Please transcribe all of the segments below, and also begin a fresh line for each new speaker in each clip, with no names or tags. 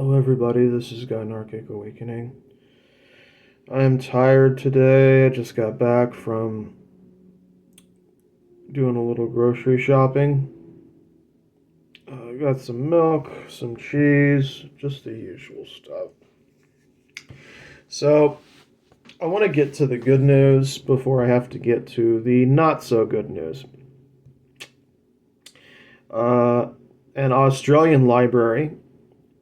Hello, everybody. This is Gynarchy Awakening. I am tired today. I just got back from doing a little grocery shopping. I got some milk, some cheese, just the usual stuff. So, I want to get to the good news before I have to get to the not so good news. Uh, an Australian library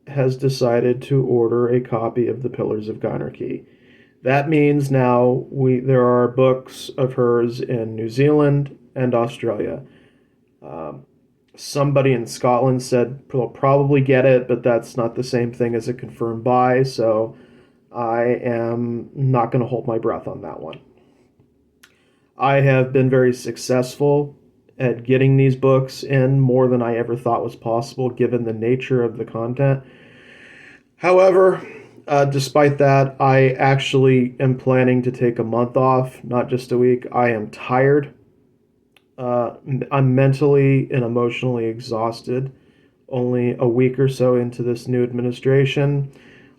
has decided to order a copy of The Pillars of Gynarchy. That means now there are books of hers in New Zealand and Australia. Um, Somebody in Scotland said they'll probably get it, but that's not the same thing as a confirmed buy, so I am not going to hold my breath on that one. I have been very successful at getting these books in more than I ever thought was possible given the nature of the content. However, despite that, I actually am planning to take a month off, not just a week. I am tired. I'm mentally and emotionally exhausted. Only a week or so into this new administration,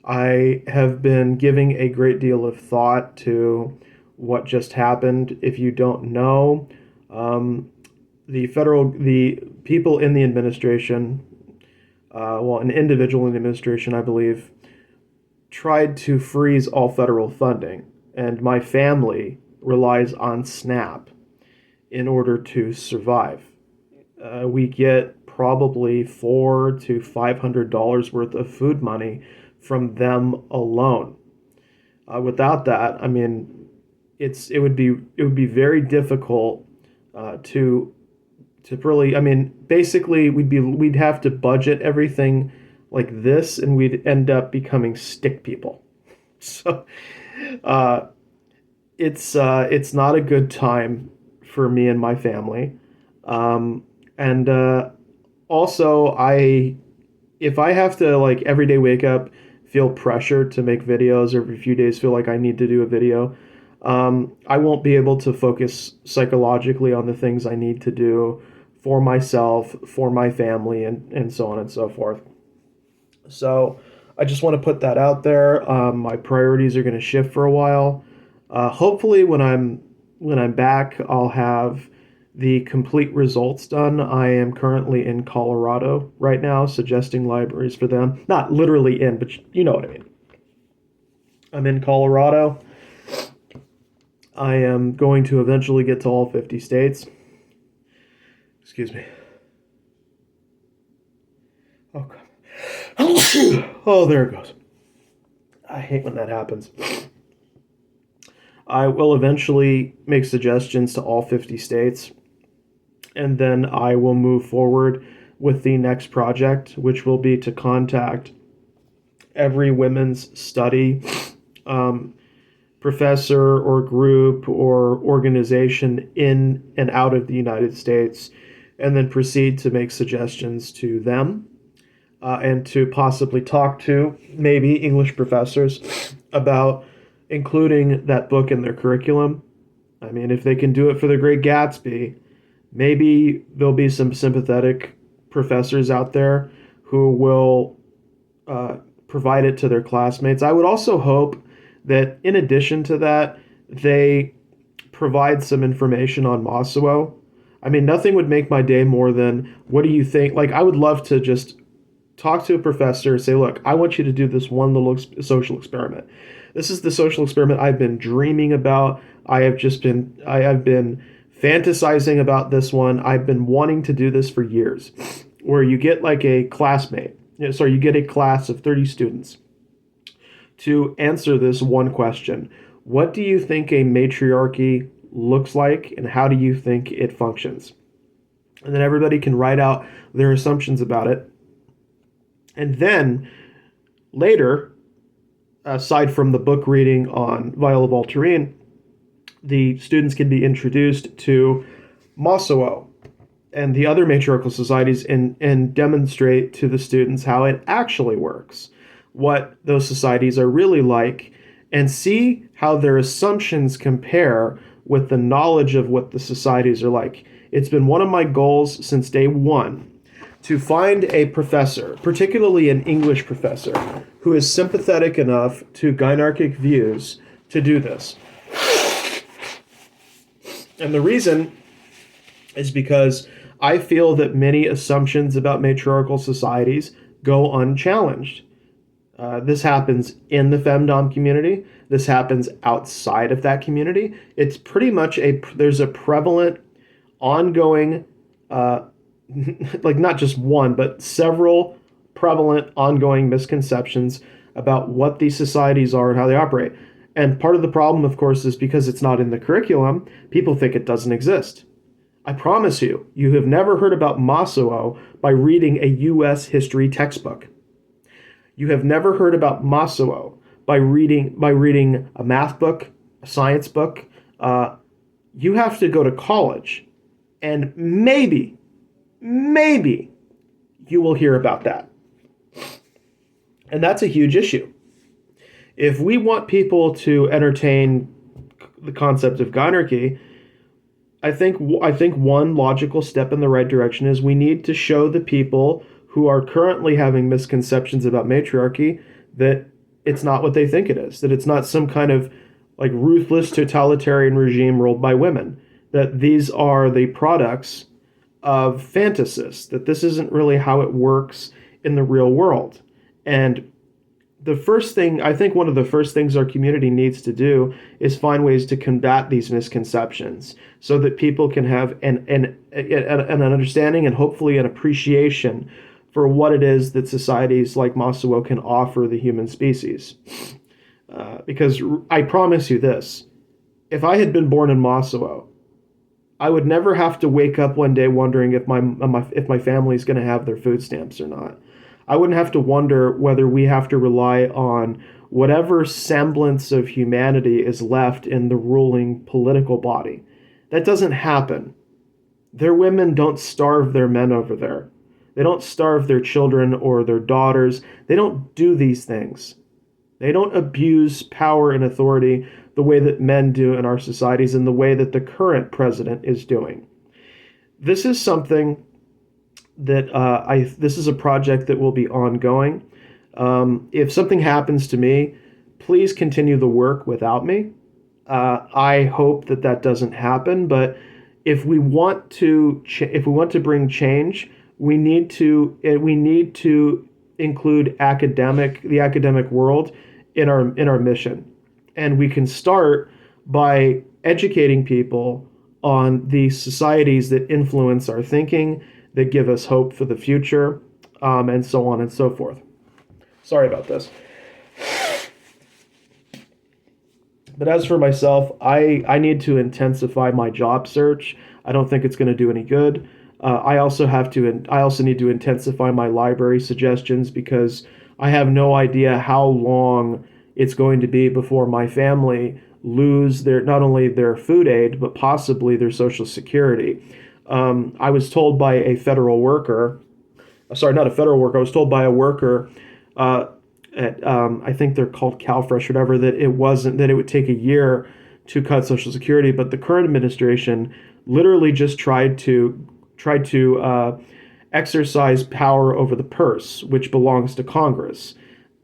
I have been giving a great deal of thought to what just happened. If you don't know, um, the people in the administration, an individual in the administration, I believe, tried to freeze all federal funding, and my family relies on SNAP in order to survive. We get probably $400 to $500 worth of food money from them alone. Without that, I mean, it would be very difficult to really. I mean, basically, we'd have to budget everything like this, and we'd end up becoming stick people. So, uh, it's not a good time for me and my family. And Also, I if I have to like every day wake up, feel pressure to make videos, or every few days feel like I need to do a video, I won't be able to focus psychologically on the things I need to do for myself, for my family, and so on and so forth. So I just want to put that out there. My priorities are going to shift for a while. Hopefully, when I'm back, I'll have the complete results done. I am currently in Colorado right now, suggesting libraries for them. Not literally in, but you know what I mean. I'm in Colorado. I am going to eventually get to all 50 states. Excuse me. Oh, God. Oh, there it goes. I hate when that happens. I will eventually make suggestions to all 50 states, and then I will move forward with the next project, which will be to contact every women's study um, professor or group or organization in and out of the United States, and then proceed to make suggestions to them, and to possibly talk to maybe English professors about including that book in their curriculum. I mean, if they can do it for The Great Gatsby, maybe there'll be some sympathetic professors out there who will provide it to their classmates. I would also hope that in addition to that, they provide some information on Masuo. I mean, nothing would make my day more than, what do you think? Like, I would love to just talk to a professor, say, look, I want you to do this one little social experiment. This is the social experiment I've been dreaming about. I have been fantasizing about this one. I've been wanting to do this for years, where you get like a classmate, you get a class of 30 students to answer this one question. What do you think a matriarchy looks like, and how do you think it functions? And then everybody can write out their assumptions about it. And then later, aside from the book reading on Viola Voltaire, the students can be introduced to Masuo and the other matriarchal societies, and demonstrate to the students how it actually works, what those societies are really like, and see how their assumptions compare with the knowledge of what the societies are like. It's been one of my goals since day one to find a professor, particularly an English professor, who is sympathetic enough to Gynarchic views to do this. And the reason is because I feel that many assumptions about matriarchal societies go unchallenged. This happens in the femdom community. This happens outside of that community. It's pretty much there's a prevalent, ongoing, like not just one, but several prevalent, ongoing misconceptions about what these societies are and how they operate. And part of the problem, of course, is because it's not in the curriculum, people think it doesn't exist. I promise you, you have never heard about Masuo by reading a U.S. history textbook. You have never heard about Masuo by reading a math book, a science book. You have to go to college, and maybe you will hear about that. And that's a huge issue. If we want people to entertain the concept of Gynarchy, I think one logical step in the right direction is we need to show the people who are currently having misconceptions about matriarchy that it's not what they think it is, that it's not some kind of like ruthless totalitarian regime ruled by women, that these are the products of fantasists, that this isn't really how it works in the real world. And the first thing, I think one of the first things our community needs to do is find ways to combat these misconceptions so that people can have an understanding and hopefully an appreciation for what it is that societies like Masuo can offer the human species. Because I promise you this, if I had been born in Masuo, I would never have to wake up one day wondering if my family's going to have their food stamps or not. I wouldn't have to wonder whether we have to rely on whatever semblance of humanity is left in the ruling political body. That doesn't happen. Their women don't starve their men over there. They don't starve their children or their daughters. They don't do these things. They don't abuse power and authority the way that men do in our societies and the way that the current president is doing. This is something that this is a project that will be ongoing. If something happens to me, please continue the work without me. I hope that doesn't happen, but if we want to bring change, we need to include the academic world in our mission. And we can start by educating people on the societies that influence our thinking, that give us hope for the future, and so on and so forth. Sorry about this. But as for myself, I need to intensify my job search. I don't think it's going to do any good. I also need to intensify my library suggestions because I have no idea how long it's going to be before my family lose not only their food aid, but possibly their Social Security. I was told by a federal worker, sorry, not a federal worker, I was told by a worker at, I think they're called CalFresh or whatever, that it would take a year to cut Social Security, but the current administration literally just tried to exercise power over the purse, which belongs to Congress.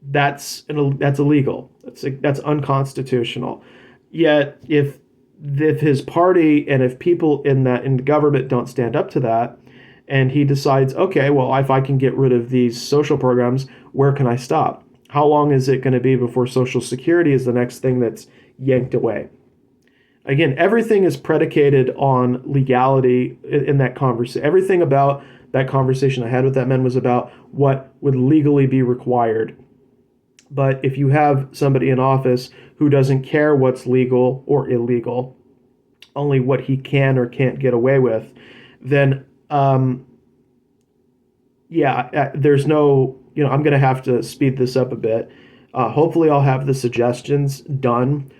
That's illegal. That's unconstitutional. Yet, if his party and if people in the government don't stand up to that, and he decides, okay, well, if I can get rid of these social programs, where can I stop? How long is it going to be before Social Security is the next thing that's yanked away? Again, everything is predicated on legality in that conversation. Everything about that conversation I had with that man was about what would legally be required. But if you have somebody in office who doesn't care what's legal or illegal, only what he can or can't get away with, then there's no, I'm going to have to speed this up a bit. Hopefully I'll have the suggestions done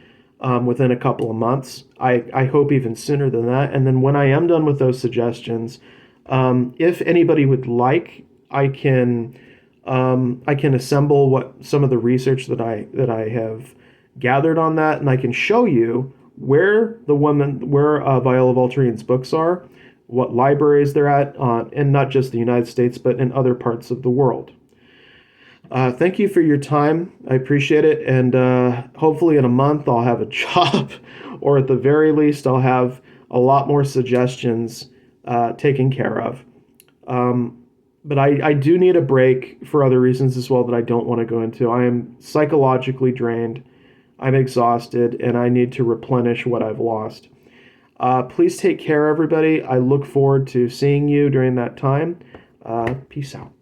within a couple of months. I hope even sooner than that. And then when I am done with those suggestions, if anybody would like, I can assemble some of the research that I have gathered on that, and I can show you where Viola Volturian's books are, what libraries they're at, and not just the United States, but in other parts of the world. Thank you for your time. I appreciate it. And hopefully, in a month, I'll have a job, or at the very least, I'll have a lot more suggestions taken care of. But I do need a break for other reasons as well that I don't want to go into. I am psychologically drained, I'm exhausted, and I need to replenish what I've lost. Please take care, everybody. I look forward to seeing you during that time. Peace out.